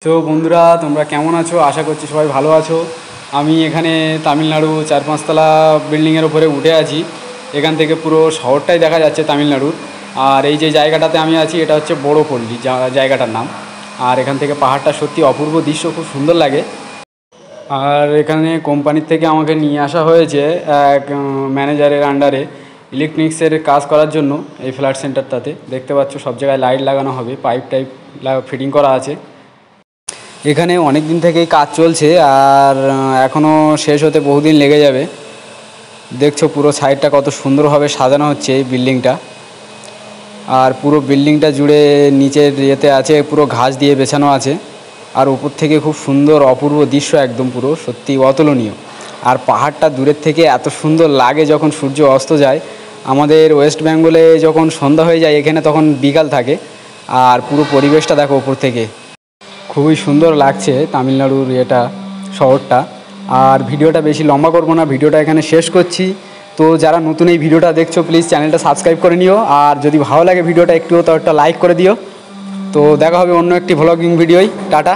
তো বন্ধুরা তোমরা কেমন আছো? আশা করছি সবাই ভালো আছো। আমি এখানে তামিলনাড়ু 4-5 তলা বিল্ডিংয়ের উপরে উঠে আছি। এখান থেকে পুরো শহরটাই দেখা যাচ্ছে তামিলনাড়ুর। আর এই যে জায়গাটাতে আমি আছি এটা হচ্ছে বড়পল্লী জায়গাটার নাম। আর এখান থেকে পাহাড়টা সত্যি অপূর্ব দৃশ্য, খুব সুন্দর লাগে। আর এখানে কোম্পানির থেকে আমাকে নিয়ে আসা হয়েছে এক ম্যানেজারের আন্ডারে ইলেকট্রনিক্সের কাজ করার জন্য। এই ফ্ল্যাট সেন্টারটাতে দেখতে পাচ্ছ সব জায়গায় লাইট লাগানো হবে, পাইপ টাইপ ফিটিং করা আছে। এখানে অনেক দিন থেকেই কাজ চলছে আর এখনও শেষ হতে বহুদিন লেগে যাবে। দেখছো পুরো সাইডটা কত সুন্দরভাবে সাজানো হচ্ছে এই বিল্ডিংটা। আর পুরো বিল্ডিংটা জুড়ে নিচের ইয়েতে আছে পুরো ঘাস দিয়ে বেছানো আছে। আর উপর থেকে খুব সুন্দর অপূর্ব দৃশ্য, একদম পুরো সত্যি অতুলনীয়। আর পাহাড়টা দূরের থেকে এত সুন্দর লাগে যখন সূর্য অস্ত যায়। আমাদের ওয়েস্ট বেঙ্গলে যখন সন্ধ্যা হয়ে যায় এখানে তখন বিকাল থাকে। আর পুরো পরিবেশটা দেখো উপর থেকে, খুবই সুন্দর লাগছে তামিলনাড়ুর এটা শহরটা। আর ভিডিওটা বেশি লম্বা করব না, ভিডিওটা এখানে শেষ করছি। তো যারা নতুন এই ভিডিওটা দেখছো প্লিজ চ্যানেলটা সাবস্ক্রাইব করে নিও। আর যদি ভালো লাগে ভিডিওটা একটুও তো একটা লাইক করে দিও। তো দেখা হবে অন্য একটি ভ্লগিং ভিডিওয়। টাটা।